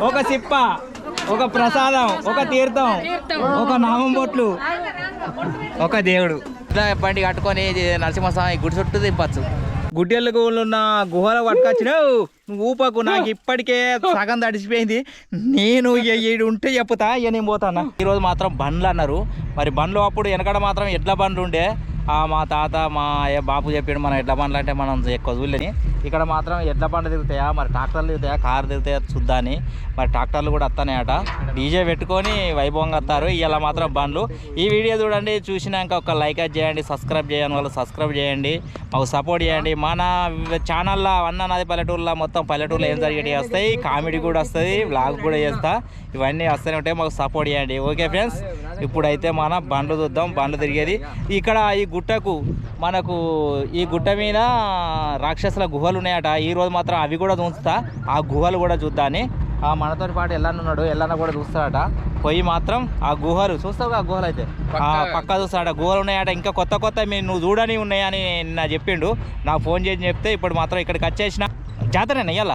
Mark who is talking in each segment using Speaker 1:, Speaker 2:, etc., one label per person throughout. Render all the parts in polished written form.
Speaker 1: ఒక సిప్ప, ఒక ప్రసాదం, ఒక తీర్థం, ఒక నామం బొట్లు, ఒక దేవుడు. బండి కట్టుకొని నరసింహస్వామి గుడి చుట్టూ దింపచ్చు. గుడ్డెళ్ళకు ఉన్న గుహలో పట్టుకొచ్చినావు ఊపకు. నాకు ఇప్పటికే సగం తడిసిపోయింది. నేను ఈడు ఉంటే చెప్పుతా ఇక నేను పోతాను. ఈరోజు మాత్రం బండ్లు అన్నారు. మరి బండ్లు అప్పుడు వెనకడ మాత్రం ఎడ్ల బండ్లు ఉండే. మా తాత మా బాపు చెప్పాడు మనం ఎడ్ల బండ్లు అంటే మనం ఎక్కువ చూడలేని. ఇక్కడ మాత్రం ఎడ్ల బండ్లు తిరుగుతాయా, మరి ట్రాక్టర్లు తిరుగుతాయా, కారు తిరుగుతాయా చూద్దాని. మరి ట్రాక్టర్లు కూడా వస్తాయట. డీజే పెట్టుకొని వైభవంగా వస్తారు. ఇలా మాత్రం బండ్లు. ఈ వీడియో చూడండి, చూసినాక ఒక లైక్ చేయండి, సబ్స్క్రైబ్ చేయని వాళ్ళు సబ్స్క్రైబ్ చేయండి, మాకు సపోర్ట్ చేయండి. మన ఛానల్లో అన్న నాది పల్లెటూరులో మొత్తం పల్లెటూరులో ఏం జరిగేవి వస్తాయి, కామెడీ కూడా వస్తుంది, వ్లాగ్ కూడా చేస్తా. ఇవన్నీ వస్తూనే ఉంటాయి, మాకు సపోర్ట్ చేయండి. ఓకే ఫ్రెండ్స్, ఇప్పుడైతే మన బండ్లు చూద్దాం. బండ్లు తిరిగేది ఇక్కడ ఈ గుట్టకు, మనకు ఈ గుట్ట మీద రాక్షసుల గుహలు ఉన్నాయట. ఈరోజు మాత్రం అవి కూడా చూస్తా, ఆ గుహలు కూడా చూద్దాని. మనతో పాటు ఎల్లన్నాడు, ఎల్లన్న కూడా చూస్తాడట. పోయి మాత్రం ఆ గుహలు చూస్తావు, ఆ గుహలు అయితే పక్కా చూస్తాడట. గుహలు ఉన్నాయట, ఇంకా కొత్త కొత్త నువ్వు చూడని ఉన్నాయని నా చెప్పిండు. నాకు ఫోన్ చేసి చెప్తే ఇప్పుడు మాత్రం ఇక్కడికి వచ్చేసిన. జాతరేనా ఇవాళ?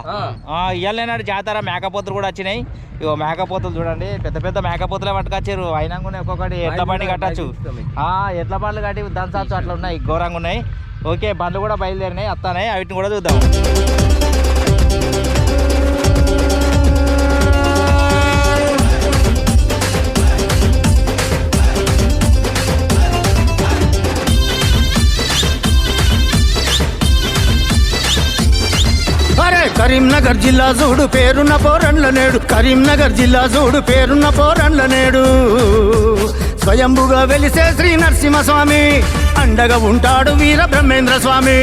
Speaker 1: ఇవాళ జాతర. మేకపోతులు కూడా వచ్చినాయి. ఇగో మేకపోతులు చూడండి, పెద్ద పెద్ద మేకపోతులే పట్టుకొచ్చారు. అయినా కూడా ఒక్కొక్కటి ఎడ్ల బండి కట్టచ్చు. ఎడ్ల బండ్లు కట్టి దంచచ్చు, అట్లా ఉన్నాయి, ఘోరంగా ఉన్నాయి. ఓకే, బండ్లు కూడా బయలుదేరినాయి, వస్తాయి. వీటిని కూడా చూద్దాం.
Speaker 2: కరీంనగర్ జిల్లా చూడు పేరున్న పోరండ్ల నేడు, కరీంనగర్ జిల్లా చూడు పేరున్న పోరండ్ల నేడు. స్వయంభుగా వెలిసే శ్రీ నరసింహస్వామి, అండగా ఉంటాడు వీర బ్రహ్మేంద్ర స్వామి.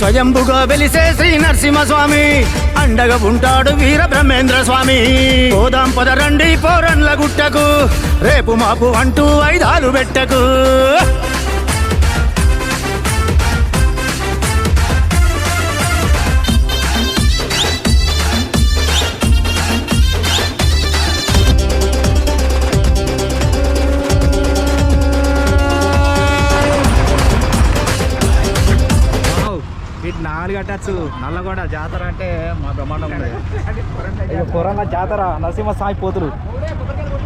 Speaker 2: స్వయంభుగా వెలిసే శ్రీ నరసింహస్వామి, అండగా ఉంటాడు వీర బ్రహ్మేంద్ర స్వామి. పోదాం పదరండి పోరండ్ల గుట్టకు, రేపు మాపు అంటూ ఐదాలు పెట్టకు.
Speaker 1: నాలుగు కట్టచ్చు. నల్లగొండ జాతర అంటే మా బ్రహ్మాండం ఉంది. కొరంగ జాతర, నరసింహస్వామి పోతులు.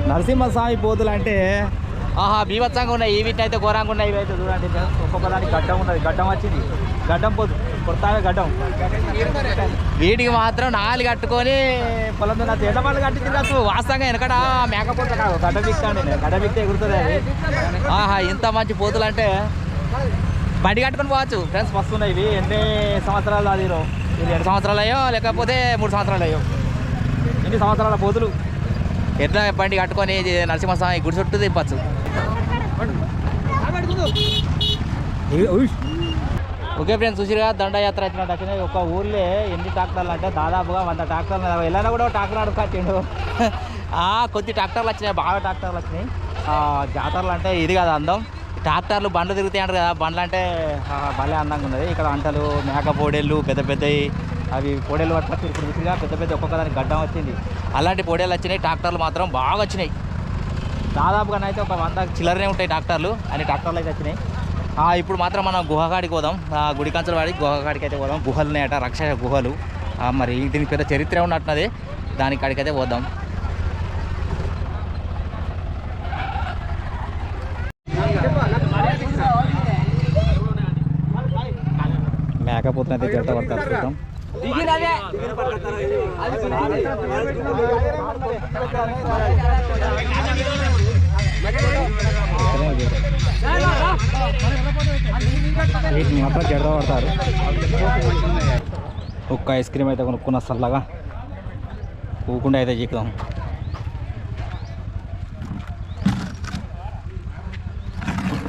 Speaker 1: నరసింహస్వామి పోతులు అంటే బీభత్సంగా ఉన్నాయి. వీటిని అయితే ఘోరంగా ఉన్నాయి. ఇవైతే చూడండి, ఒక్కొక్క దానికి గడ్డం ఉన్నది. గడ్డం వచ్చింది, గడ్డం పోతు కొడతావే గడ్డం. వీటికి మాత్రం నాలుగు కట్టుకొని పొలం తినచ్చు. ఎడ్ల వాళ్ళు కట్టి తినచ్చు. వాస్తవంగా వెనకడ మేకపోతే కాదు, గడ్డ బిక్తాండి. గడ్డ బిక్తే ఎగురుతుంది అది. ఇంత మంచి పోతులు అంటే బండి కట్టుకొని పోవచ్చు ఫ్రెండ్స్. వస్తున్నాయి ఇవి. ఎన్ని సంవత్సరాలు అది? ఇది 2 సంవత్సరాలు అయ్యో లేకపోతే 3 సంవత్సరాలు అయ్యో. ఎన్ని సంవత్సరాల పోతులు ఎట్లా బండి కట్టుకొని నరసింహస్వామి గుడి చుట్టూ దింపచ్చు. ఓకే ఫ్రెండ్స్, చూసిగా దండయాత్ర వచ్చినట్టు. ఒక ఊర్లో ఎన్ని ట్రాక్టర్లు అంటే దాదాపుగా 100 ట్రాక్టర్లు. వెళ్ళినా కూడా ట్రాక్టర్ అడుగుకొచ్చిండు. కొద్ది ట్రాక్టర్లు వచ్చినాయి, బాగా ట్రాక్టర్లు వచ్చినాయి. జాతరలు అంటే ఇది కదా అందం. ట్రాక్టర్లు బండ్లు తిరుగుతాయి అంటారు కదా, బండ్లు అంటే భలే అందంగా ఉన్నది. ఇక్కడ అంటలు, మేక పొడేళ్ళు, పెద్ద పెద్దవి అవి పొడేళ్ళు పట్టుకొచ్చి ఇప్పుడు విసిరిగా పెద్ద పెద్ద ఒక్కొక్క దానికి గడ్డం వచ్చింది. అలాంటి పొడేళ్ళు వచ్చినాయి. ట్రాక్టర్లు మాత్రం బాగా వచ్చినాయి. దాదాపుగానైతే ఒక 100 చిల్లరనే ఉంటాయి ట్రాక్టర్లు. అన్ని ట్రాక్టర్లు అయితే వచ్చినాయి. ఇప్పుడు మాత్రం మనం గుహకాడికి పోదాం. గుడి కంచెల వాడి గుహకాడికి అయితే పోదాం. గుహలు ఉన్నాయట, రాక్షస గుహలు. మరి దీనికి పెద్ద చరిత్ర ఉన్నట్టున్నది. దాని కాడికైతే పోదాం. మేకపోతున్న అయితే జంట పడతారు చూద్దాం. వీటిని మాత్రం జడ పడతారు. ఒక్క ఐస్ క్రీమ్ అయితే కొనుక్కున్న చల్లగా ఊకుండా అయితే జీకుదాం.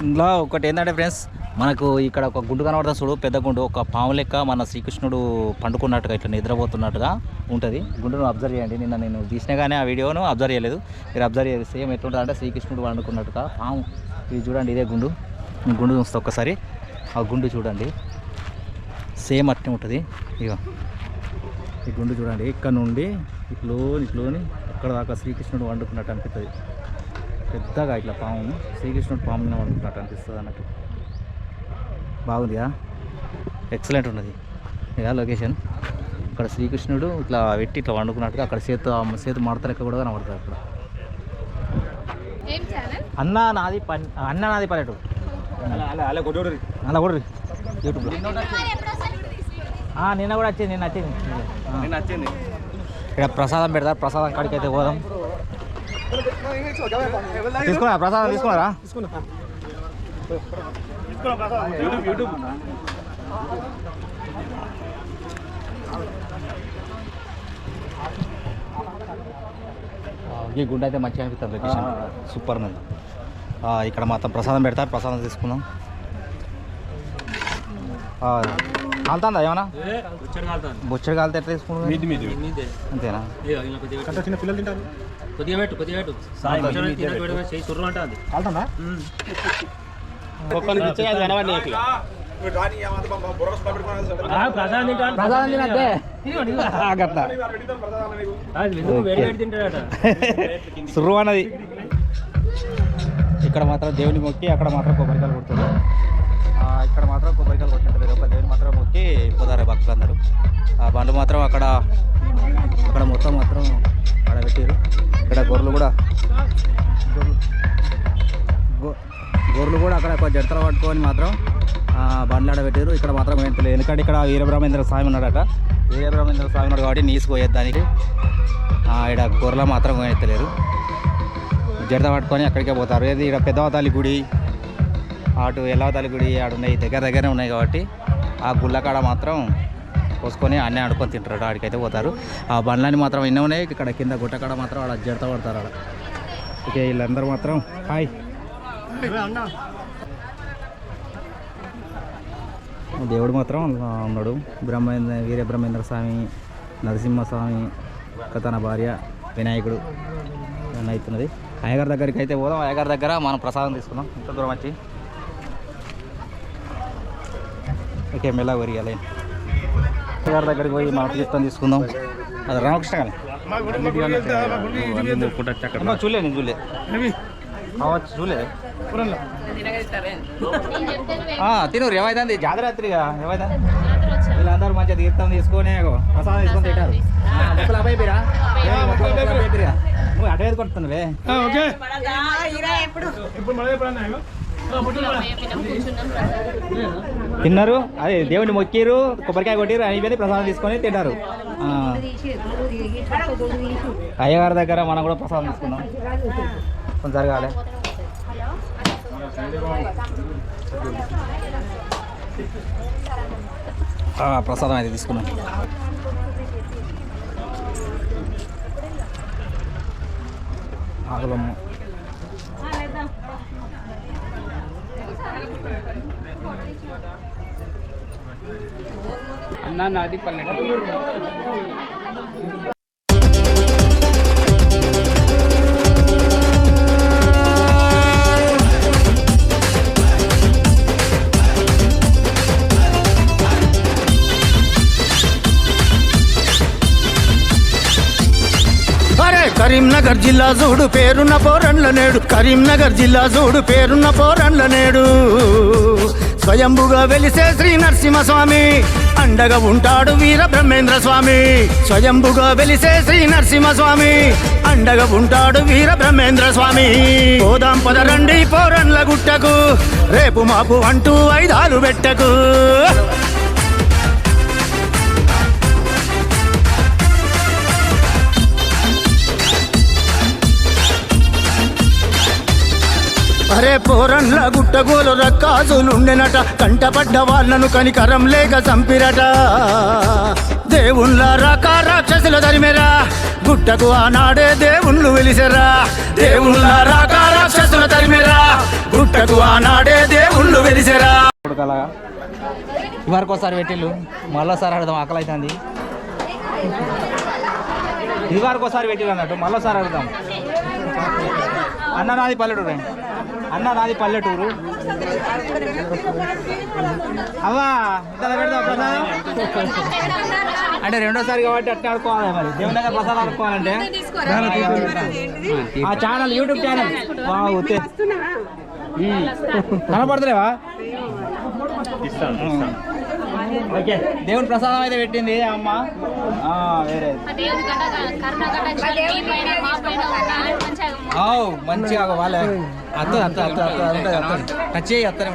Speaker 1: ఇందులో ఒకటి ఏంటంటే ఫ్రెండ్స్, మనకు ఇక్కడ ఒక గుండు కనబడుతుంది చూడు, పెద్ద గుండు. ఒక పాము లెక్క మన శ్రీకృష్ణుడు పండుకున్నట్టుగా ఇట్లా నిద్రపోతున్నట్టుగా ఉంటుంది. గుండును అబ్జర్వ్ చేయండి. నిన్న నేను తీసినా కానీ ఆ వీడియోను అబ్జర్వ్ చేయలేదు. మీరు అబ్జర్వ్ చేయాలి. సేమ్ ఎట్లుంటుంది అంటే శ్రీకృష్ణుడు పండుకున్నట్టుగా పాము. ఇది చూడండి, ఇదే గుండు. గుండు చూస్తే ఒక్కసారి ఆ గుండు చూడండి, సేమ్ అట్నే ఉంటుంది. ఇక ఈ గుండు చూడండి, ఇక్కడ నుండి ఇట్లోని ఎక్కడ దాకా శ్రీకృష్ణుడు వండుకున్నట్టు అనిపిస్తుంది. పెద్దగా ఇట్లా పాము, శ్రీకృష్ణుడు పాముని వండుకున్నట్టు అనిపిస్తుంది అన్నట్టు. బాగుందిగా, ఎక్సలెంట్ ఉన్నది ఇక లొకేషన్. ఇక్కడ శ్రీకృష్ణుడు ఇట్లా పెట్టి ఇట్లా వండుకున్నట్టుగా అక్కడ సేతు మడత లెక్క కూడా కనబడుతుంది అక్కడ. అన్న నాది పల్లెటూరు అలా కూడా యూట్యూబ్లో నిన్న కూడా వచ్చింది. నిన్న వచ్చింది. ఇక్కడ ప్రసాదం పెడతారు. ప్రసాదం కాడికి అయితే పోదాం. తీసుకున్నారా ప్రసాదం? తీసుకున్నారా? ఈ గుండె అయితే మంచిగా అనిపిస్తుంది. లొకేషన్ సూపర్ ఉంది. ఇక్కడ మాత్రం ప్రసాదం పెడతారు. ప్రసాదం తీసుకుందాం. కాలుతుందా ఏమన్నా? బొచ్చడి కాలితే ఎట్లా తీసుకుంటాం? అంతేనా? చిన్న పిల్లలు తింటారు. కొద్దిగా పెట్టు సుర్రు అన్నది. ఇక్కడ మాత్రం దేవుని మొక్కి అక్కడ మాత్రం కొబ్బరికాయలు కొడుతుంది. ఇక్కడ మాత్రం కొబ్బరికాయలు కొట్టినట్టు ఒక దేవుని మాత్రం మొక్కి పోతారు భక్తులందరూ. ఆ బండ్లు మాత్రం అక్కడ మొత్తం మాత్రం ఆడ పెట్టారు. ఇక్కడ గొర్రెలు కూడా అక్కడ జడతలు పట్టుకొని మాత్రం బండ్లు ఆడ పెట్టారు. ఇక్కడ మాత్రం ఏంటలేదు. ఎందుకంటే ఇక్కడ వీరబ్రహ్మేంద్ర స్వామి ఉన్నాడట. వీరబ్రహ్మేంద్ర స్వామి ఉన్నాడు కాబట్టి నీసు పోయేదానికి ఇక్కడ గొర్రెలు మాత్రం పోయెత్తలేరు. జడత పట్టుకొని అక్కడికే పోతారు. ఏది ఇక్కడ పెద్దవతాలి గుడి, అటు ఎల్లవతాలి గుడి ఆడున్నాయి, దగ్గరనే ఉన్నాయి కాబట్టి ఆ గుళ్ళకాడ మాత్రం పోసుకొని అన్నీ ఆడుకొని తింటారు. ఆడికైతే పోతారు. ఆ బండ్లని మాత్రం ఎన్నో ఉన్నాయి. ఇక్కడ కింద గుట్టకాడ మాత్రం ఆడ జడత పడతారు. ఆడ ఓకే. వీళ్ళందరూ మాత్రం హాయ్. దేవుడు మాత్రం ఉన్నాడు. వీరబ్రహ్మేంద్ర స్వామి, నరసింహస్వామి, తన భార్య, వినాయకుడు అవుతున్నది. అయ్యగారి దగ్గరికి అయితే పోదాం. అయ్యగారి దగ్గర మనం ప్రసాదం తీసుకుందాం. ఇంత దూరం వచ్చి ఓకే మెల్లగా వరియాలి. అయ్యగారి దగ్గరికి పోయి మన తీర్థం తీసుకుందాం. అది రామకృష్ణ కానీ చూడలే. నేను చూడలే తినూరు ఏమైంది జాతరాత్రిగా ఏమైంది. వీళ్ళందరూ మంచిగా తీర్థం తీసుకొని ప్రసాదం తీసుకొని తింటారు. మొక్కలు అబ్బాయిరా నువ్వు అటు కొడుతున్నావే. తిన్నారు. అదే దేవుని మొక్కిరు, కొబ్బరికాయ కొట్టిరు, అయిపోయింది. ప్రసాదం తీసుకొని తింటారు. అయ్యగారి దగ్గర మనం కూడా ప్రసాదం తీసుకున్నాం. కొంచెం జరగాలి. ప్రసాదం అయితే తీసుకున్నాం. ఆకులమ్మ అన్నా నాది పల్లెటూరు.
Speaker 2: కరీంనగర్ జిల్లా చూడు పేరున్న పోరండ్ల నేడు. కరీంనగర్ జిల్లా చూడు పేరున్న పోరండ్ల నేడు. స్వయంభుగా వెలిసే శ్రీ నరసింహస్వామి, అండగా ఉంటాడు వీరబ్రహ్మేంద్ర స్వామి. స్వయంభుగా వెలిసే శ్రీ నరసింహస్వామి, అండగా ఉంటాడు వీరబ్రహ్మేంద్ర స్వామి. పోదాం పదరండి పోరండ్ల గుట్టకు, రేపు మాపు అంటూ ఐదాలు పెట్టకు. అరే పోరన్ల గుట్టగోలు రక్కాజులుండెనట, కంటపడ్డ వాళ్ళను కనికరం లేక చంపిరట. దేవుళ్ళ రాకా రాక్షసుల తరిమెరా, గుట్టకు ఆనాడే దేవుళ్ళు వెలిసెరా. దేవుళ్ళ రాకా రాక్షసుల తరిమెరా, గుట్టకు ఆనాడే దేవుళ్ళు వెలిసెరా.
Speaker 1: ఇవరకోసారి పెట్టిళ్ళు, మళ్ళీసారి అడుగుదాం. ఆకలి అవుతుంది. ఇదివరకోసారి పెట్టిళ్ళు అన్నట్టు మళ్ళీసారి అడుగుదాం. అన్న నాది పల్లెటూరు. అవ్వా ఇంత పెడతావు ప్రసాదం అంటే రెండోసారి కాబట్టి అట్లా ఆడుకోవాలి. మరి దేవుని దగ్గర ప్రసాదం ఆడుకోవాలంటే ఆ ఛానల్, యూట్యూబ్ ఛానల్ కనపడతలేవా? ఓకే దేవుని ప్రసాదం అయితే పెట్టింది అమ్మ. వేరే మంచిగా వాళ్ళ అత్త టచ్ చేయి అత్తనే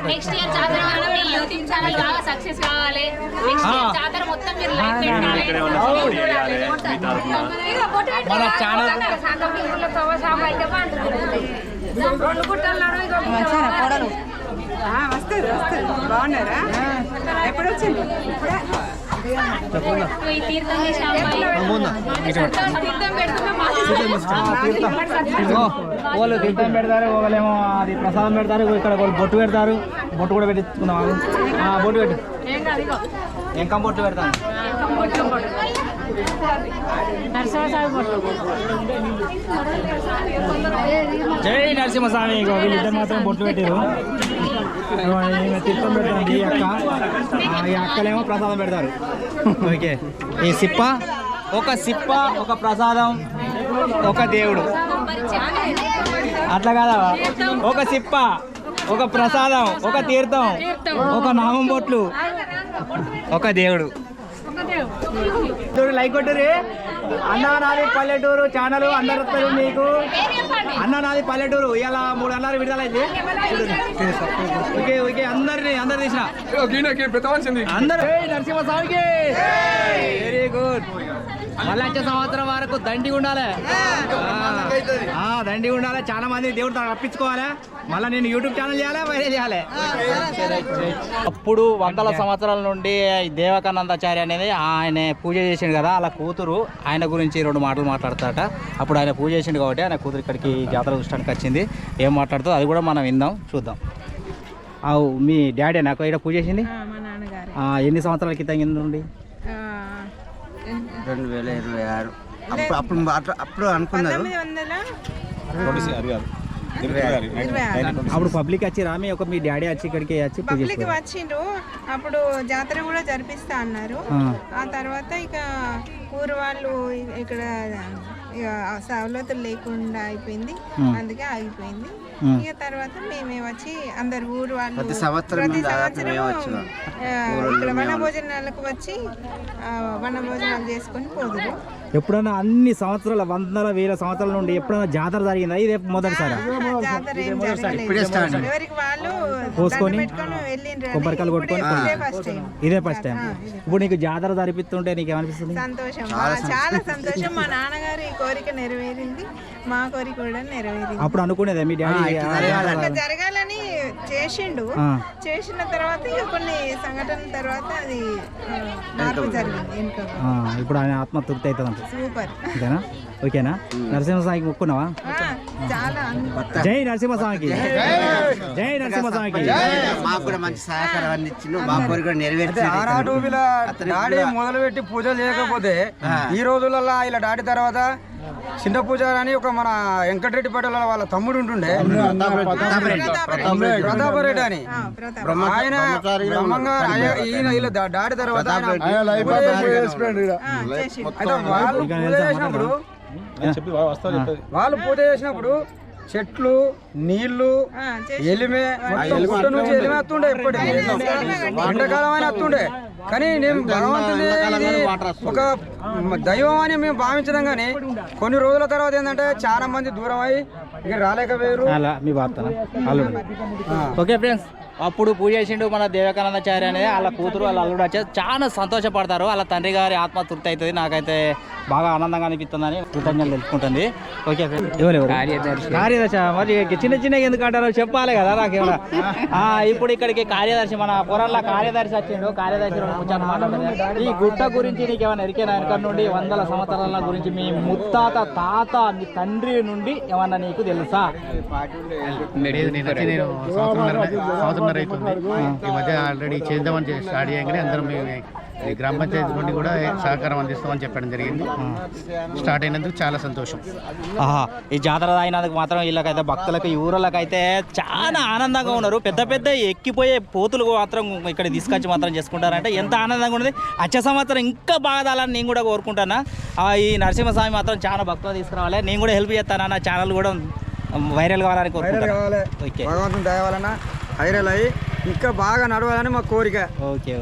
Speaker 1: మన ఛానల్
Speaker 3: వస్తుంది బాగున్నారా? ఎప్పుడు వచ్చింది?
Speaker 1: వాళ్ళు తీర్థం పెడతారు, ఒకళ్ళేమో అది ప్రసాదం పెడతారు, ఇక్కడ వాళ్ళు బొట్టు పెడతారు. బొట్టు కూడా పెట్టించుకున్నాం. బొట్టు పెట్టు, ఇంకా బొట్టు పెడతాను. జై నరసింహస్వామి. వీళ్ళిద్దరు మాత్రం బొట్లు పెట్టారు. తీర్థం పెడతారు ఈ అక్క, ఈ అక్కలేమో ప్రసాదం పెడతారు. ఓకే, ఈ సిప్ప ఒక ప్రసాదం ఒక దేవుడు అట్లా కాదా? ఒక సిప్ప ఒక ప్రసాదం ఒక తీర్థం ఒక నామం బొట్లు ఒక దేవుడు. లైక్ కొట్టురి. అన్నా నాది పల్లెటూరు ఛానల్ అందరు వస్తారు మీకు. అన్నా నాది పల్లెటూరు ఇలా 3 అన్నారు విడుదలైంది. ఓకే ఓకే అందరు తీసిన అందరు నరసింహస్వామికి వెరీ గుడ్. మళ్ళీ వచ్చే సంవత్సరం వరకు దండి ఉండాలి, దండి ఉండాలి. చాలా మంది దేవుడితో రప్పించుకోవాలి. మళ్ళీ నేను యూట్యూబ్ ఛానల్ చేయాలి, వైరల్ చేయాలి. అప్పుడు 100 సంవత్సరాల నుండి దేవకానందాచార్య అనేది ఆయన పూజ చేసిండు కదా, అలా కూతురు ఆయన గురించి 2 మాటలు మాట్లాడతాట. అప్పుడు ఆయన పూజ చేసిండు కాబట్టి ఆయన కూతురు ఇక్కడికి జాతర చూడడానికి వచ్చింది. ఏం మాట్లాడుతుందో అది కూడా మనం విందాం, చూద్దాం. మీ డాడీ నాకు ఇక్కడ పూజ చేసింది ఎన్ని సంవత్సరాల క్రితం నుండి?
Speaker 4: 2026. అప్పుడు అనుకున్నారు.
Speaker 1: అప్పుడు పబ్లిక్ వచ్చి రామి మీ డాడీ వచ్చి ఇక్కడికి వచ్చి
Speaker 3: పబ్లిక్ వచ్చిండ్రు. అప్పుడు జాతర కూడా జరిపిస్తా అన్నారు. ఆ తర్వాత ఇక ఊరు వాళ్ళు ఇక్కడ సవలతులు లేకుండా అయిపోయింది, అందుకే ఆగిపోయింది. ఇక తర్వాత మేమే వచ్చి అందరు ఊరు వాళ్ళు ప్రతి సంవత్సరం ఇక్కడ వన భోజనాలకు వచ్చి వన భోజనాలు చేసుకొని పోదురు.
Speaker 1: ఎప్పుడైనా అన్ని సంవత్సరాల 100,000 సంవత్సరాల నుండి ఎప్పుడైనా జాతర జరిగిందా? ఇదే మొదటిసారి
Speaker 3: జాతర ఏం జరగలేదు. ఎవరికి వాళ్ళు
Speaker 1: పోసుకొని
Speaker 3: వెళ్ళిండ్రు,
Speaker 1: కొబ్బరికాయలు కొట్టుకొని ఇదే ఫస్ట్ టైం. ఇప్పుడు నీకు జాతర జరిపిస్తుంటే నీకు ఏమనిపిస్తుంది?
Speaker 3: సంతోషం, చాలా సంతోషం. మా నాన్నగారు ఈ కోరిక నెరవేరింది, మా కోరిక కూడా నెరవేరింది.
Speaker 1: అప్పుడు అనుకునేది మీ డాడీ
Speaker 3: జరగాలని చేసిండు. చేసిన తర్వాత ఇక కొన్ని సంఘటనల తర్వాత అది మార్పు జరిగింది.
Speaker 1: ఇప్పుడు ఆయన ఆత్మ తృప్తి అవుతుంది.
Speaker 3: సూపర్,
Speaker 1: అంతేనా? ఓకేనా? నరసింహస్వామికి మొక్కున్నావా?
Speaker 3: చాలా.
Speaker 1: జై నరసింహస్వామికి, జై నరసింహస్వామికి.
Speaker 4: మాకు కూడా మంచి సహకారం అందించిండు, మా కోరిక కూడా నెరవేర్చి.
Speaker 5: డాడీ మొదలుపెట్టి పూజ చేయకపోతే ఈ రోజులలో ఇలా డాడీ తర్వాత చిన్న పూజారి అని ఒక మన వెంకటరెడ్డి పటేల్ వాళ్ళ తమ్ముడు ఉంటుండే, ప్రతాపరెడ్డి అని. ఆయన బ్రహ్మంగా ఈయన ఇలా డాడీ తర్వాత వాళ్ళు పూజ చేసినప్పుడు చెట్లు నీళ్లు ఎలిమే గుట్ట నుంచి ఎలిమే వస్తుండే. ఎప్పటికీ ఎండాకాలం అయినా వస్తుండే. కానీ నేను భగవంతుని ఒక దైవం అని మేము భావించడం. కానీ కొన్ని రోజుల తర్వాత ఏంటంటే చాలా మంది దూరం అయ్యి ఇక్కడ రాలేకపోయారు.
Speaker 1: ఓకే ఫ్రెండ్స్, అప్పుడు పూజ చేసిండు మన దేవకానందాచార్య అనేది. వాళ్ళ కూతురు వాళ్ళ అల్లుడు వచ్చి చాలా సంతోషపడతారు. వాళ్ళ తండ్రి గారి ఆత్మ తృప్తి అవుతుంది. నాకైతే బాగా ఆనందంగా అనిపిస్తుందని కృతజ్ఞతలు తెలుసుకుంటుంది. ఓకే ఫ్రెండ్స్, ఎవరెవరు? కార్యదర్శి. మరి చిన్న ఎందుకు అంటారో చెప్పాలి కదా నాకేమన్నా. ఇప్పుడు ఇక్కడికి కార్యదర్శి మన పొరల్లో కార్యదర్శి వచ్చిండు. కార్యదర్శి ముచ్చట మాట్లాడుతుంది. ఈ గుట్ట గురించి నీకు ఏమైనా ఎరికేనా? వెనక నుండి 100 సంవత్సరాల గురించి మీ ముత్తాత తాత మీ తండ్రి నుండి ఏమన్నా నీకు తెలుసా?
Speaker 6: సంవత్సరం అవుతుంది. ఈ మధ్య ఆల్రెడీ చేద్దామని స్టార్ట్ చేయగానే అందరం ఈ గ్రామ పంచాయతీ నుండి కూడా సహకారం అందిస్తామని చెప్పడం జరిగింది. స్టార్ట్ అయినందుకు చాలా సంతోషం.
Speaker 1: ఈ జాతర అయినందుకు మాత్రం వీళ్ళకైతే భక్తులకు ఈ ఊళ్ళకైతే చాలా ఆనందంగా ఉన్నారు. పెద్ద పెద్ద ఎక్కిపోయే పోతులు మాత్రం ఇక్కడ తీసుకొచ్చి మాత్రం చేసుకుంటారంటే ఎంత ఆనందంగా ఉన్నది. వచ్చే సంవత్సరం ఇంకా బాగా తాలని నేను కూడా కోరుకుంటాను. ఈ నరసింహస్వామి మాత్రం చాలా భక్తులు తీసుకురావాలి. నేను కూడా హెల్ప్ చేస్తాను. నా ఛానల్ కూడా వైరల్ కావాలని కోరుకుంటాను.
Speaker 5: భగవంతుని దయ వలన వైరల్ అయ్యి ఇంకా బాగా నడవాలని మా కోరిక.
Speaker 1: ఓకే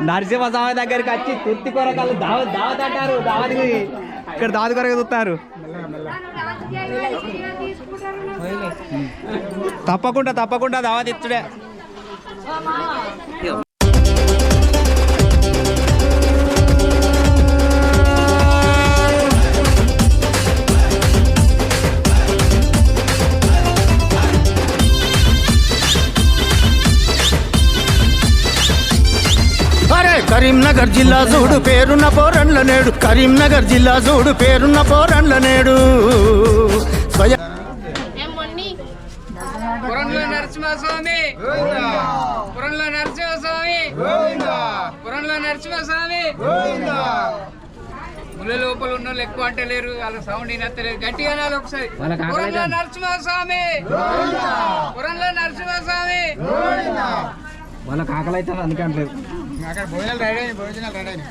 Speaker 1: నరసింహస్వామి దగ్గరికి వచ్చి తుర్తి కొరకాలు దావత్ అంటారు. దావతికి ఇక్కడ దావత్ కొరకు చూస్తారు. తప్పకుండా దావత్ ఇచ్చుడే.
Speaker 2: కరీంనగర్ జిల్లా చూడు పేరున్న పోరండ్ల నేడు, కరీంనగర్ జిల్లా చూడు పేరున్న పోరండ్ల నేడు.
Speaker 5: పురంలో నరసింహస్వామి, పురంలో నరసింహస్వామి, పురంలో నరసింహస్వామి. ముళ్ళ లోపల ఉన్న వాళ్ళు ఎక్కువ అంటలేరు, వాళ్ళ సౌండ్ వినత్తలేదు. గట్టిగా అనాలి ఒకసారి. పురంలో నరసింహస్వామి, పురంలో నరసింహస్వామి.
Speaker 1: వాళ్ళకి ఆకలి అయితే అందుకే అంటలేదు.
Speaker 5: అక్కడ భోజనాలు రెడీ అయినాయి, భోజనాలు రెడీ అయినాయి.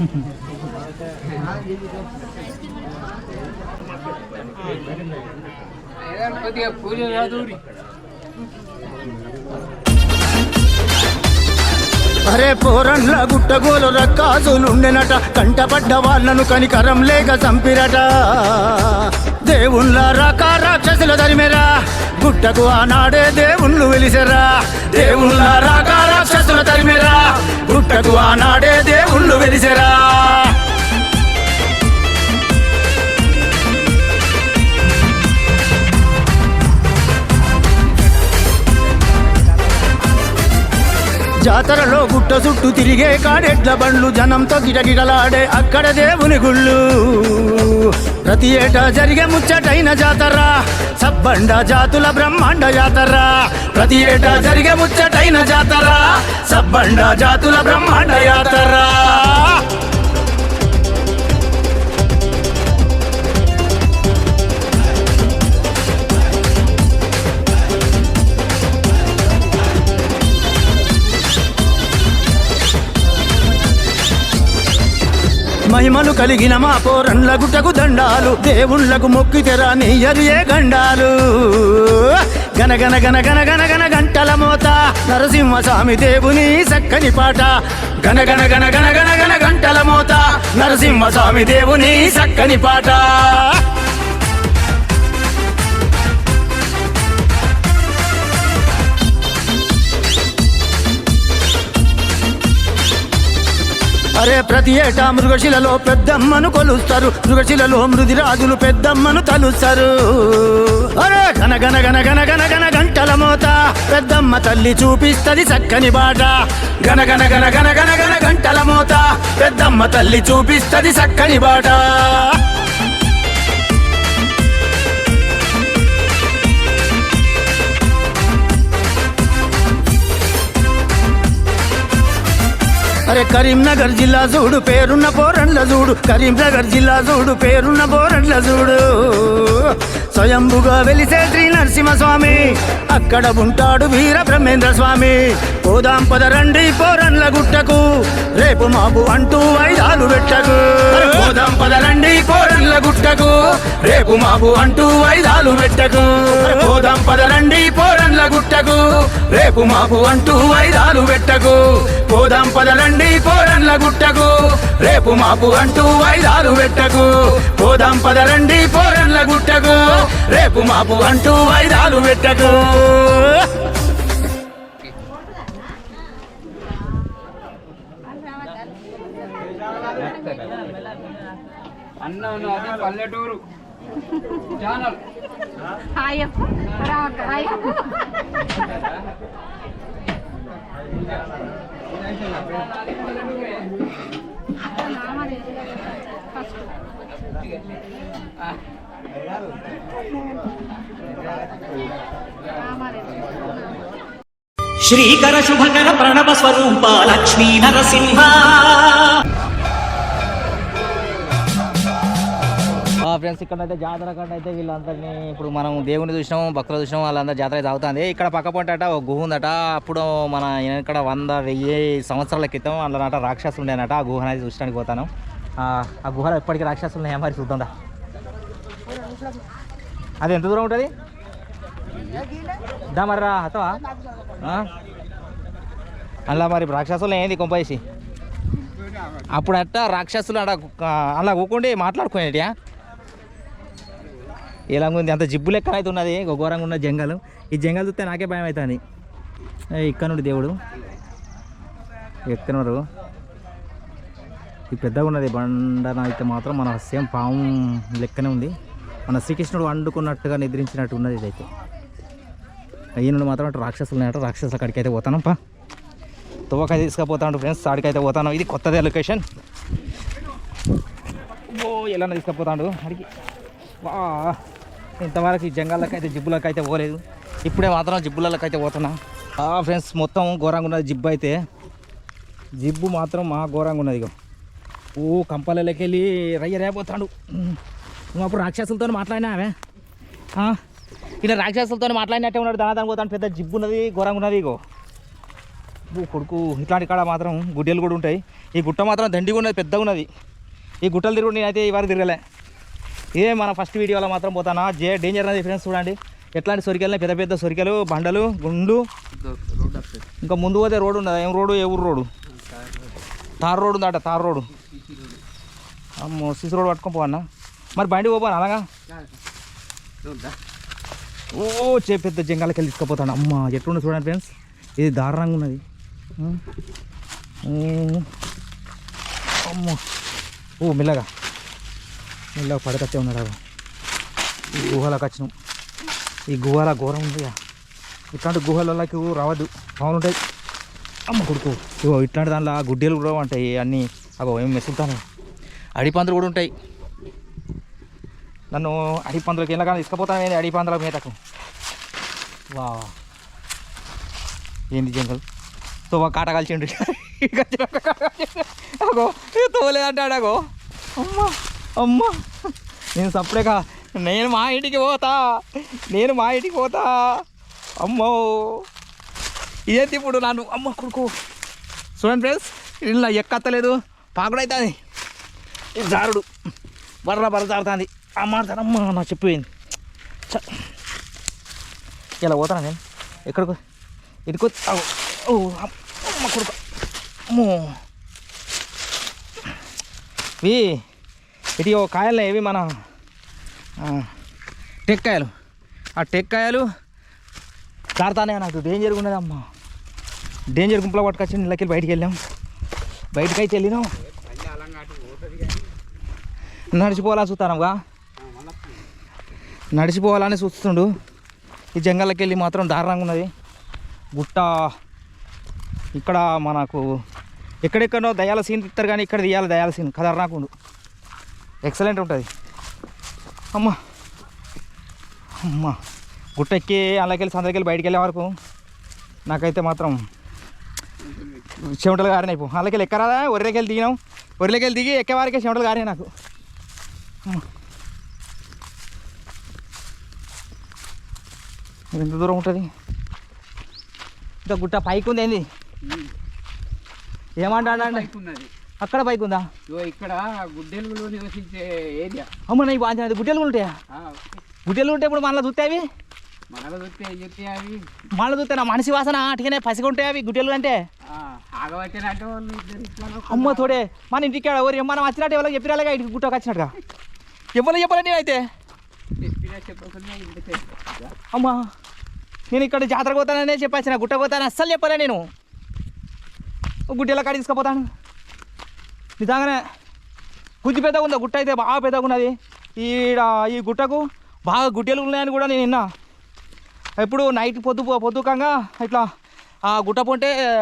Speaker 5: కొద్దిగా పూజ చదువురి.
Speaker 2: అరే పోరండ్ల గుట్టగోలు రక్కాసులుండెనట, కంటపడ్డ వాళ్ళను కనికరం లేక చంపిరట. దేవుళ్ళ రకా రాక్షసుల తరిమెరా, గుట్టకు ఆనాడే దేవుళ్ళు వెలిసెరా. దేవుళ్ళ రకా రాక్షసుల తరిమెరా, గుట్టకు ఆనాడే దేవుళ్ళు వెలిసెరా. జాతరలో గుట్ట చుట్టూ తిరిగే కాడెడ్ల బండ్లు, జనంతో గిటగిటలాడే అక్కడ దేవుని గుళ్ళు. ప్రతి ఏటా జరిగే ముచ్చటైన జాతర, సబ్బండ జాతుల బ్రహ్మాండ జాతర. ప్రతి ఏటా జరిగే ముచ్చటైన జాతర, సబ్బండ జాతుల బ్రహ్మాండ జాతర. మహిమలు కలిగిన మా పోరండ్ల గుట్టకు దండాలు, దేవుళ్లకు మొక్కితెరా నీయరు ఏ గండాలు. గనగన గన గన గన గన గంటల మోత, నరసింహస్వామి దేవుని చక్కని పాట. గనగన గన గన గన గన గంటల మోత, నరసింహస్వామి దేవుని చక్కని పాట. అరే ప్రతి ఏటా మృగశిలలో పెద్దమ్మను కొలుస్తారు, మృగశిలలో మృదిరాజులు పెద్దమ్మను తలుస్తారు. అరే గన గన గన గన గన గన గంటల మోత, పెద్దమ్మ తల్లి చూపిస్తది చక్కని బాట. గన గన గన గన గన గన గంటల మోత, పెద్దమ్మ తల్లి చూపిస్తది చక్కని బాట. అరే కరీంనగర్ జిల్లా చూడు పేరున్న పోరండ్ల చూడు, కరీంనగర్ జిల్లా చూడు పేరున్న పోరండ్ల చూడు. స్వయంభుగా వెలిసే శ్రీ నరసింహస్వామి, అక్కడ ఉంటాడు వీర బ్రహ్మేంద్ర స్వామి. పోదాం పదరండి పోరండ్ల గుట్టకు, రేపు మాపు అంటూ వైదాలు పెట్టకు. పోదాం పదరండి పోరండ్ల గుట్టకు, రేపు మాపు అంటూ వైదాలు పెట్టకు. పోదాం పదరండి పోరండ్ల గుట్టకు, రేపు మాపు అంటూ వైదాలు పెట్టకు. పోదాం పదరండి పోరండ్ల గుట్టకు, రేపు మాపు అంటూ వైదాలు పెట్టకు. పోదాం పదరండి పోరండ్ల గుట్టకు, రేపు మాపు అంటూ వైదాలు పెట్టకు.
Speaker 5: అన్న అది పల్లెటూరు ఛానల్.
Speaker 7: శ్రీకర శుభకర ప్రణవ స్వరూప లక్ష్మీ నరసింహ.
Speaker 1: ఫ్రెండ్స్ ఇక్కడైతే జాతర కంటే వీళ్ళందరినీ ఇప్పుడు మనం దేవుని చూసినాం, భక్తులు చూసినాం, వాళ్ళందరూ జాతర అయితే అవుతుంది. ఇక్కడ పక్క పొంటట ఒక గుహ ఉందట. అప్పుడు మన ఇక్కడ 100-1000 సంవత్సరాల క్రితం అందులోనట రాక్షసులు ఉండేనట. ఆ గుహ అనేది చూసడానికి పోతాను. ఆ గుహలో ఎప్పటికీ రాక్షసులు ఉన్నాయా మరి చూద్దాం. అది ఎంత దూరం ఉంటుంది? దా మరి రా అతవా అలా మరి రాక్షసులు ఏంది కొంపేసి అప్పుడు అట్ట రాక్షసులు అలా అలా కూకుండి మాట్లాడుకునేటియా ఇలాగుంది అంత జిబ్బు లెక్కన అయితే ఉన్నది ఘోరంగా ఉన్న జంగల్ ఈ జంగల్ చూస్తే నాకే భయం అవుతుంది ఇక్కడ నుండి దేవుడు ఎక్కడున్నారు ఈ పెద్దగా ఉన్నది బండన అయితే మాత్రం మన సేమ్ పాము లెక్కనే ఉంది మన శ్రీకృష్ణుడు వండుకున్నట్టుగా నిద్రించినట్టు ఉన్నది ఇదైతే ఈయన మాత్రం అటు రాక్షసులు ఉన్నాయట రాక్షసుల కాడికి అయితే పోతాను పా తువ్వకాయ తీసుకుపోతాను ఫ్రెండ్స్ ఆడికైతే పోతాను ఇది కొత్తదే లొకేషన్ ఓ ఎలా తీసుకుపోతాడు అడిగి వా ఇంతవరకు ఈ జంగాలకు అయితే జిబ్బులకు అయితే పోలేదు ఇప్పుడే మాత్రం జిబ్బులకు అయితే పోతున్నా ఫ్రెండ్స్ మొత్తం ఘోరంగా ఉన్నది జిబ్బు అయితే జిబ్బు మాత్రం మా ఘోరంగా ఉన్నది ఇక ఓ కంపలలోకి వెళ్ళి రేపోతాడు నువ్వు అప్పుడు రాక్షసులతో మాట్లాడినావే ఇలా రాక్షసులతో మాట్లాడినట్టే ఉన్నాడు దాని పోతాడు పెద్ద జిబ్బు ఉన్నది ఘోరంగా ఉన్నది ఇగో కొడుకు ఇట్లాంటి కాడ మాత్రం గుడ్డెలు కూడా ఉంటాయి ఈ గుట్ట మాత్రం దండిగా ఉన్నది పెద్దగా ఉన్నది ఈ గుట్టలు తిరుగు నేనైతే ఈ వారు తిరగలే ఇదే మన ఫస్ట్ వీడియోలో మాత్రం పోతానా డేంజర్ అనేది ఫ్రెండ్స్ చూడండి ఎట్లాంటి సొరికలు పెద్ద పెద్ద సొరికలు బండలు గుండు ఇంకా ముందు పోతే రోడ్డు ఉన్నది ఏం రోడ్డు ఏ ఊరు రోడ్డు తార్ రోడ్డు ఉందట తార్ రోడ్డు అమ్మో సిసి రోడ్డు పట్టుకొని పోవన్నా మరి బండి పోపాను అలాగా ఓ పెద్ద జంగాలకి వెళ్ళి తీసుకుపోతాను అమ్మ ఎట్లుండి చూడండి ఫ్రెండ్స్ ఇది దారుణంగా ఉన్నది అమ్మో ఓ మెల్లగా పడకచ్చే ఉన్నాడు ఈ గుహలోకి వచ్చినాం ఈ గుహల ఘోరం ఉంది ఇట్లాంటి గుహలకి రావద్దు పాములు ఉంటాయి అమ్మ కొడుకు ఇగో ఇట్లాంటి దానిలో గుడ్డేలు కూడా ఉంటాయి అన్నీ అగో ఏం మెసులుతాను అడిపందులు కూడా ఉంటాయి నన్ను అడిపందులకి వెళ్ళగానే తీసుకుపోతాను అడిపందుల మీదకు వా ఏంది జంగల్ తో కాట కలిసిండు అగో తోలేదంటాడు అగో అమ్మ అమ్మ నేను సప్పుడేగా నేను మా ఇంటికి పోతా అమ్మో ఇదేంటి ఇప్పుడు నన్ను అమ్మ కొడుకు చూడండి ఫ్రెండ్స్ ఇలా ఎక్కత్తలేదు పాకుడైతుంది ఇది జారుడు బర్ర జారుతుంది అమ్మ నా చెప్పిపోయింది ఇలా పోతాను నేను ఎక్కడికి ఇటుకు ఓ అమ్మ కొడుకు అమ్మో ఇటు కాయలు ఏవి మన టెక్కాయలు ఆ టెక్కాయలు జారుతానే నాకు డేంజర్గా ఉన్నది అమ్మ డేంజర్ గుంపులో పట్టుకొచ్చి ఇళ్ళకి బయటికి వెళ్ళాం బయటకైతే వెళ్ళినాం నడిచిపోవాలని చూస్తానుగా నడిచిపోవాలని చూస్తుండు ఈ జంగల్లోకి వెళ్ళి మాత్రం దారుణంగా ఉన్నది గుట్ట ఇక్కడ మనకు ఎక్కడెక్కడో దయాల సీన్ తిస్తారు కానీ ఇక్కడ తీయాలి దయాల సీన్ ఖతర్నాకుండు ఎక్సలెంట్ ఉంటుంది అమ్మ గుట్ట ఎక్కి అందులోకెళ్ళి సందరికెళ్ళి బయటికి వెళ్ళే వరకు నాకైతే మాత్రం చెమటలు గారినాయి అయిపో అందులోకెళ్ళి ఎక్కరాదా ఒర్రెకెళ్ళి దిగినాం ఒర్రెకెళ్ళి దిగి ఎక్కేవారికే చెమటలు గారినాయి నాకు ఎంత దూరం ఉంటుంది ఇంకా గుట్ట పైకి ఉంది ఏంది ఏమంటాడండి అక్కడ పైకి ఉందా
Speaker 5: ఇక్కడ గుడ్డెలుగులో నివసించే ఏరియా
Speaker 1: అమ్మ నాకు బాగా గుడ్డెలు ఉంటాయా గుడ్డెలు ఉంటే ఇప్పుడు మళ్ళీ చూస్తే అవి మళ్ళీ చూస్తే నా మనిషి వాసన అటుకనే పసిగా ఉంటాయి అవి గుడ్డెలు అంటే అమ్మ తోడే మన ఇంటికి ఎవరు మనం వచ్చినట్టు ఎవరికి చెప్పిరాలేగా ఇంటికి గుట్టకు వచ్చినట్టుగా ఎవరు చెప్పలే నేనైతే అమ్మా నేను ఇక్కడ జాతరకు పోతాననే చెప్పాల్సిన గుట్ట పోతాను అస్సలు చెప్పలే నేను గుడ్డెల కాడికి తీసుకుపోతాను నిజంగానే గుజ్జు పెద్దగా ఉందా గుట్ట అయితే బాగా పెద్దగా ఉన్నది ఈ గుట్టకు బాగా గుడ్డెలు ఉన్నాయని కూడా నేను విన్నా ఎప్పుడు నైట్ పొద్దుకంగా ఇట్లా ఆ గుట్ట పొంటే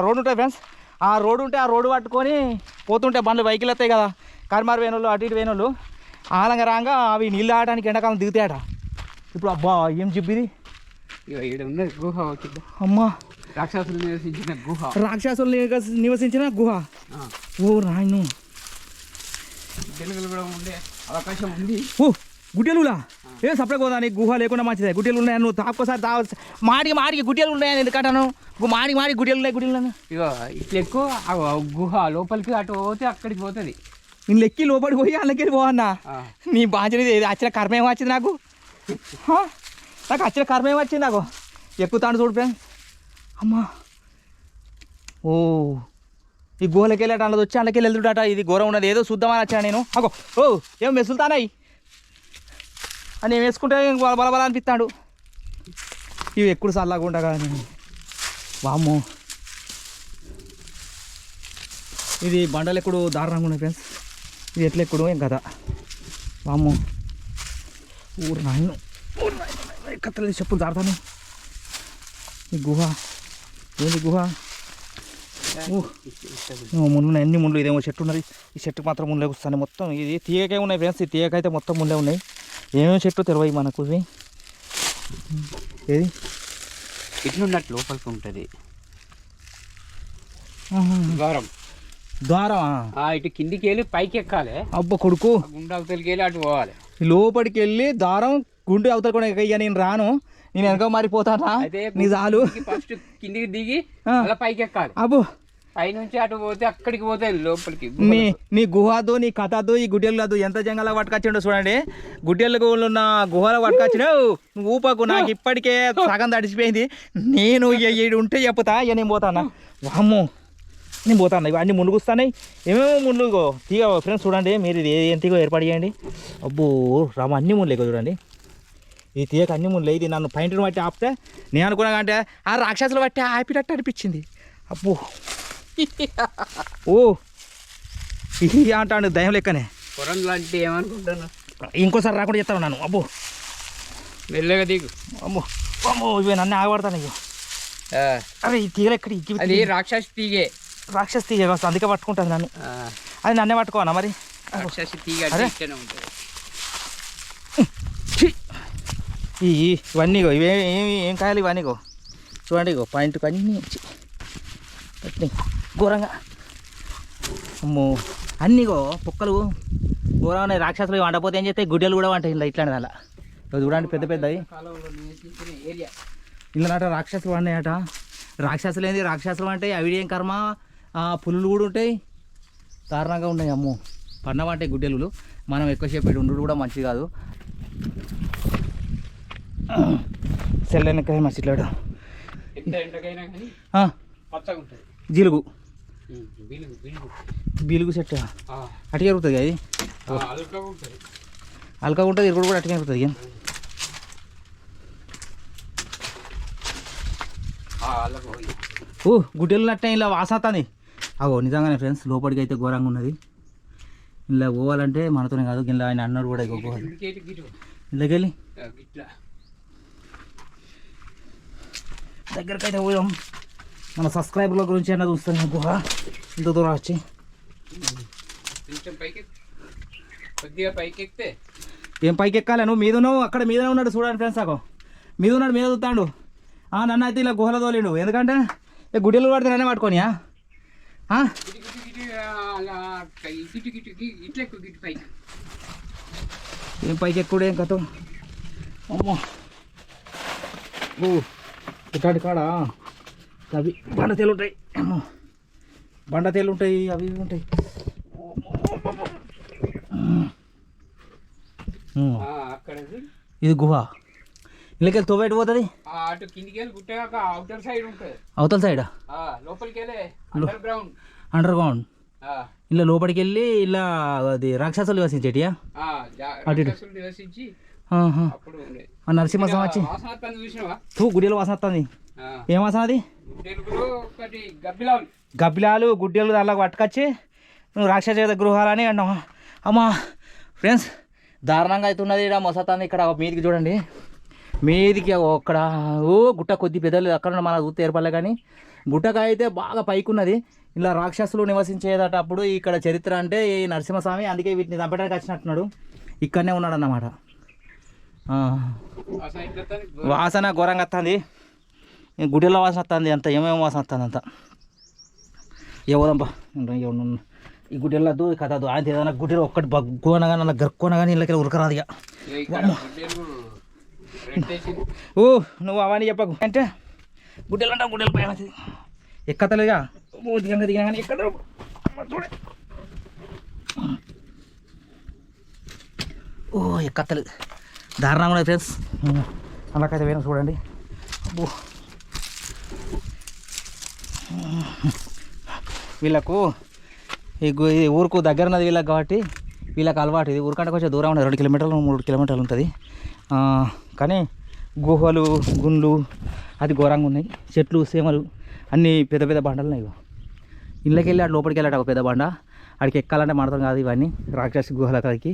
Speaker 1: రోడ్డు ఉంటుంది ఫ్రెండ్స్ ఆ రోడ్డు ఉంటే ఆ రోడ్డు పట్టుకొని పోతుంటే బండ్లు వెహికల్ వస్తాయి కదా కర్మారు వేణులు అటు ఇటు వేణులు ఆలంగా రాగా అవి నీళ్ళు ఆడడానికి ఎండాకాలం దిగుతాయట ఇప్పుడు అబ్బా ఏం జిబ్బిది
Speaker 5: ఉన్నది గుహ
Speaker 1: అమ్మా
Speaker 5: రాక్షసులు నివసించిన గుహ
Speaker 1: నివసించిన గుహ ఓ నాయను
Speaker 5: తెలుగులు కూడా ఉండే అవకాశం ఉంది
Speaker 1: ఓ గుడ్డెలులా ఏం సపరేట్ పోదా నీకు గుహ లేకుండా మంచిదే గుడ్డెలు ఉన్నాయి నువ్వు ఒక్కసారి మాడికి గుడ్డెలు ఉన్నాయని ఎందుకంటాను మాడికి గుడ్డెలు ఉన్నాయి
Speaker 5: ఇక ఇట్లా ఎక్కువ గుహ లోపలికి అటు పోతే అక్కడికి పోతుంది
Speaker 1: నేను లెక్కి లోపలికి పోయి అందుకెళ్ళి పోవన్నా నీ బాధ్యత వచ్చిన కర్మ ఏమో వచ్చింది నాకు నాకు వచ్చిన కర్మ ఏమొచ్చింది నాకు ఎక్కుతాను చూడు ఫ్రెండ్స్. అమ్మా ఓ ఈ గుహలకి వెళ్ళాట అందులో వచ్చి అందులోకి వెళ్తుండట. ఇది ఘోరం ఉన్నది ఏదో చూద్దామని వచ్చాను నేను. అగో ఓ ఏం మెసులుతానాయి అని ఏం వేసుకుంటే బలబల అనిపిస్తాడు. ఇవి ఎప్పుడు చల్లగా ఉండగా వామ్మో ఇది బండలు ఎప్పుడు దారుణంగా ఉన్నాయి ఫ్రెండ్స్. ఇది ఎట్లా ఎక్కుడు ఏం కదా వామ్మో ఊరు నాయను కత్తలేదు చెప్పులు దాడతాను. ఈ గుహ ఏంది గుహ ముళ్ళు ఎన్ని ముళ్ళు ఇదేమో చెట్టు ఉన్నది. ఈ చెట్టుకు మాత్రం ముళ్ళే వస్తాయి మొత్తం. ఇది తీగకే ఉన్నాయి ఫ్రెండ్స్. ఈ తీగకైతే మొత్తం ముళ్ళే ఉన్నాయి. ఏమేమి చెట్టు తెరవయి మనకు ఇవి. ఏది
Speaker 4: ఇట్లున్నట్టు లోపలికి ఉంటుంది
Speaker 1: ద్వారం
Speaker 4: ఇటు కిందికి వెళ్ళి పైకి ఎక్కాలి.
Speaker 1: అబ్బా కొడుకు
Speaker 4: గుండె అవతలికి వెళ్ళి అటు పోవాలి.
Speaker 1: లోపలికి వెళ్ళి దారం గుండె అవతల కూడా ఇక నేను రాను, నేను వెనక మారిపోతానా నీ చాలు.
Speaker 4: ఫస్ట్ కిందికి దిగి అలా పైకి ఎక్కాలి.
Speaker 1: అబ్బో
Speaker 4: పైనుంచి అటు పోతే అక్కడికి పోతాయి లోపలికి.
Speaker 1: నీ గుహదో నీ కథదో ఈ గుడ్డెలు ఎంత జంగలా పట్టుకొచ్చిండో చూడండి. గుడ్డెలకు ఉన్న గుహలో పట్టుకొచ్చినావు నువ్వు ఊపకు. నాకు ఇప్పటికే సగం తడిచిపోయింది. నేను ఏడు ఉంటే చెప్పుతా ఇక నేను పోతానా. వామ్మో నేను పోతాను. ఇవి అన్ని మునుగుస్తాయి. ఏమేమో మునుగో తీగ ఫ్రెండ్స్ చూడండి. మీరు ఇది ఎంతగో ఏర్పాటు చేయండి. అబ్బో రామ అన్ని ముళ్ళే చూడండి. ఈ తీగకు అన్ని ముళ్ళే. ఇది నన్ను పైంట్ని బట్టి ఆపితే నేను అనుకున్నా అంటే ఆ రాక్షసులు బట్టి ఆపినట్టు అనిపించింది. అబ్బో ఓ అంటాడు దయం లెక్కనే.
Speaker 4: పొరం లాంటి ఏమనుకుంటాను.
Speaker 1: ఇంకోసారి రాకుండా చెప్తాను నన్ను. అబ్బో
Speaker 4: మెల్లగా దిగు.
Speaker 1: అమ్మో అమ్మో ఇవి నన్ను ఆగబడతాను. ఇవి అరే ఈ తీగలు ఎక్కడ
Speaker 4: అది రాక్షస తీగే.
Speaker 1: రాక్షస తీగ కాస్త అందుకే పట్టుకుంటుంది నన్ను. అది నన్నే పట్టుకోవాలా మరి.
Speaker 4: రాక్షస తీగ ఉంటుంది.
Speaker 1: ఇవన్నీ ఇవే ఏం కాయాలి ఇవన్నీ చూడండి. పాయింట్కి అన్నీ పెట్టినాయి ఘోరంగా. అమ్మో అన్నీగో పొక్కలు ఘోరంగా ఉన్నాయి. రాక్షసులు వండపోతే ఏం చేస్తాయి గుడ్డలు కూడా వంటాయి ఇలా ఇట్లాంటి అలా చూడండి పెద్ద పెద్దవి. ఇందులో రాక్షసులు వండాయట. రాక్షసులు ఏంది రాక్షసులు అంటే అవి ఏం కర్మ. పులులు కూడా ఉంటాయి దారుణంగా ఉన్నాయి. అమ్మో పన్నం అంటే గుడ్డెలు మనం ఎక్కువసేపు పెట్టి ఉండడు కూడా మంచిది కాదు. సెల్లెనకాయ మసిట్లాడు జీలుగు బీలుగు చెట్టు అటుకే జరుగుతుంది అది అల్కా ఉంటుంది. ఇరుగు కూడా అటుకే జరుగుతుంది. ఓ గుడ్డెలు నట్టే ఇలా వాసనది. అవో నిజంగానే ఫ్రెండ్స్ లోపలికి అయితే ఘోరంగా ఉన్నది. ఇలా పోవాలంటే మనతోనే కాదు ఇలా ఆయన అన్నాడు కూడా పోవాలి. ఇళ్ళకి వెళ్ళి దగ్గరికి అయితే పోయాం. మన సబ్స్క్రైబర్ల గురించి అన్నది చూస్తాను. గుహ ఇంత దూరం వచ్చి ఏం పైకి ఎక్కాలి. నువ్వు మీద ఉన్నావు అక్కడ మీదనే ఉన్నాడు చూడండి ఫ్రెండ్స్. అగో మీద ఉన్నాడు మీద చూస్తాడు. నన్ను అయితే ఇలా గుహలో తోలిండు. ఎందుకంటే గుడ్డెలు పడితే నన్నే పట్టుకొని ఏం పైకి ఎక్కువ ఏం కథ. అమ్మో ఇట్లాంటి కాడ అవి బండ తేలు ఉంటాయి. అమ్మో బండ తేలు ఉంటాయి అవి ఇవి ఉంటాయి. ఇది గుహ. ఇళ్ళకెళ్ళి తోబెట్టి పోతుంది.
Speaker 4: అటు కిందికి వెళ్ళి గుట్ట అవుటర్ సైడ్ ఉంటుంది.
Speaker 1: అవతల సైడ్
Speaker 4: లోపలికి వెళ్ళి
Speaker 1: అండర్ గ్రౌండ్ ఇలా లోపలికి వెళ్ళి ఇలా అది రాక్షసులు నివసించేటియా అటు
Speaker 4: నివసించి
Speaker 1: నరసింహస్వామి వచ్చి గుడ్డెలు వాసన వస్తుంది. ఏం వాసన అది? గబ్బిలాలు గుడ్డెలు అలా పట్టుకొచ్చి నువ్వు రాక్షస గృహాలని అన్నావు. అమ్మా ఫ్రెండ్స్ దారుణంగా అవుతున్నది. ఇక్కడ మొసతాన్ని ఇక్కడ మీదికి చూడండి. మీదికి అక్కడ గుట్ట కొద్ది పెద్దలు అక్కడ మన చూస్తే ఏర్పడలే కానీ గుట్టగా అయితే బాగా పైకి ఉన్నది. ఇలా రాక్షసులు నివసించేదట. అప్పుడు ఇక్కడ చరిత్ర అంటే ఈ నరసింహస్వామి అందుకే వీటిని చంపడానికి వచ్చినట్టున్నాడు. ఇక్కడనే ఉన్నాడు అన్నమాట. వాసన ఘోరంగా వస్తుంది. గుడిలో వాసన వస్తుంది. అంత ఏమేమి వాసన వస్తుంది అంత. ఎవరంపా ఈ గుడ్డెల్లో వద్దు కథ వద్దు. ఆయన ఏదైనా గుడ్డెలు ఒక్కటి బగ్గునగా నన్ను గరుక్కోనగా ఇళ్ళకి ఉరకరాదు. ఇక ఓ నువ్వు అవన్నీ చెప్పకు అంటే గుడ్డెలు అంటావు. గుడ్డెలు పైన ఎక్కతలేదుగా దిగంగా దిగినా కానీ ఎక్కడ చూడే ఓ ఎక్కతలేదు. దారుణంగా ఉన్నాయి ఫ్రెండ్స్. అలాగైతే వేరే చూడండి. అబ్బో వీళ్ళకు ఈ ఊరుకు దగ్గర ఉన్నది వీళ్ళకి కాబట్టి వీళ్ళకి అలవాటు. ఇది ఊరికంటే కొంచెం దూరం ఉన్నది, 2 కిలోమీటర్లు 3 కిలోమీటర్లు ఉంటుంది. కానీ గుహలు గుండ్లు అది ఘోరంగా ఉన్నాయి. చెట్లు సేమలు అన్నీ పెద్ద పెద్ద బండలు ఉన్నాయి. ఇళ్ళకి వెళ్ళి అటు లోపలికి వెళ్ళాడు ఒక పెద్ద బండ, అడికి ఎక్కాలంటే మాత్రం కాదు. ఇవన్నీ రాక్షసి గుహల కాడికి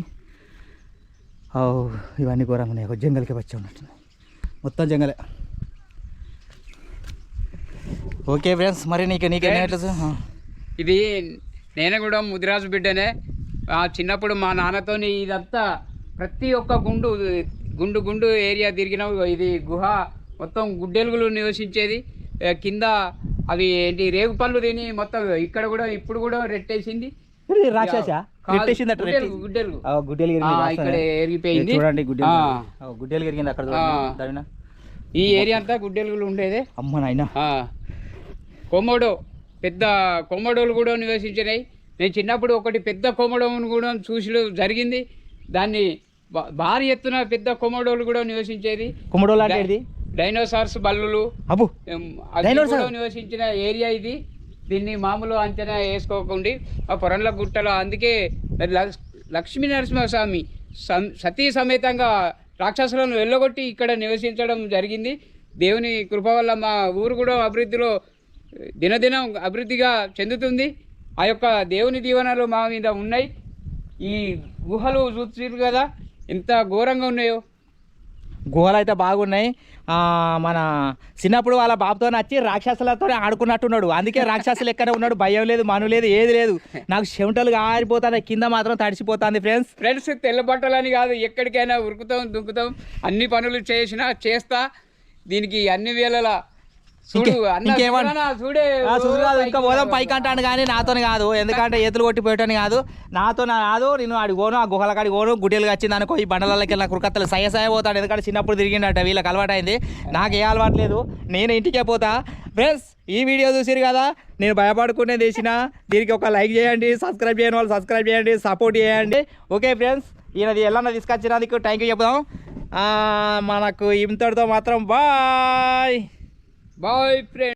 Speaker 1: ఇవన్నీ ఘోరంగా ఉన్నాయి. ఒక జంగల్కి వచ్చి ఉన్నట్టు మొత్తం జంగలే. ఓకే ఫ్రెండ్స్, మరి నీకే
Speaker 5: ఇది నేను కూడా ముదిరాజు బిడ్డనే. చిన్నప్పుడు మా నాన్నతోని ఇదంతా ప్రతి ఒక్క గుండు ఏరియా తిరిగినాం. ఇది గుహ మొత్తం గుడ్డెలుగులు నివసించేది. కింద అవి ఏంటి రేగు పళ్ళు తిని మొత్తం ఇక్కడ కూడా ఇప్పుడు కూడా రెట్టేసింది. ఇక్కడ ఎరిగిపోయింది
Speaker 1: గుడ్డెలు ఎరిగింది అక్కడ.
Speaker 5: ఈ ఏరియా అంతా గుడ్డెలుగులు ఉండేదే.
Speaker 1: అమ్మ నాయన
Speaker 5: పెద్ద కొమ్మడోలు కూడా నివసించినాయి. నేను చిన్నప్పుడు ఒకటి పెద్ద కొమ్మడోను కూడా చూసి జరిగింది. దాన్ని భారీ ఎత్తున పెద్ద కొమ్మడోలు కూడా నివసించేది.
Speaker 1: కొమ్మడోలు అంటే
Speaker 5: డైనోసార్స్ బల్లులు నివసించిన ఏరియా ఇది. దీన్ని మామూలు అంచనా వేసుకోకండి ఆ పొరంల గుట్టలో. అందుకే లక్ష్మీ నరసింహస్వామి సతీ సమేతంగా రాక్షసులను వెళ్ళగొట్టి ఇక్కడ నివసించడం జరిగింది. దేవుని కృప వల్ల మా ఊరు కూడా అభివృద్ధిలో దినదినం అభివృద్ధిగా చెందుతుంది. ఆ యొక్క దేవుని దీవెనలు మా మీద ఉన్నాయి. ఈ గుహలు చూసారు కదా ఎంత ఘోరంగా ఉన్నాయో.
Speaker 1: గుహలు అయితే బాగున్నాయి. మన చిన్నప్పుడు వాళ్ళ బాబుతో వచ్చి రాక్షసులతో ఆడుకున్నట్టున్నాడు. అందుకే రాక్షసులు ఎక్కడ ఉన్నాడు, భయం లేదు, మను లేదు, ఏది లేదు. నాకు చెమటలు ఆరిపోతాయి, కింద మాత్రం తడిసిపోతుంది.
Speaker 5: ఫ్రెండ్స్ తెల్ల బట్టలని కాదు, ఎక్కడికైనా ఉరుకుతాం దుంకుతాం, అన్ని పనులు చేస్తా. దీనికి అన్ని వేళలా
Speaker 1: ఇంకా పోదాం పైకి అంటాను కానీ నాతో కాదు. ఎందుకంటే ఎత్తులు కొట్టిపోయటాను కాదు, నాతో కాదు. నేను ఆడికి పోను, ఆ గుహల కాడికి పోను. గుడ్డెలు వచ్చింది అనుకో ఈ బండలకి వెళ్ళిన కురకత్తలు సయ పోతాడు. ఎందుకంటే చిన్నప్పుడు తిరిగిండట, వీళ్ళకి అలవాటు అయింది. నాకు ఏ అలవాటు లేదు, నేను ఇంటికే పోతా. ఫ్రెండ్స్ ఈ వీడియో చూసిరు కదా, నేను భయపడుకునే చేసిన. దీనికి ఒక లైక్ చేయండి, సబ్స్క్రైబ్ చేయని వాళ్ళు సబ్స్క్రైబ్ చేయండి, సపోర్ట్ చేయండి. ఓకే ఫ్రెండ్స్, ఈయనది ఎలా తీసుకొచ్చినందుకు థ్యాంక్ యూ చెప్దాం. మనకు ఇంతటితో మాత్రం బాయ్ ఫ్రెండ్.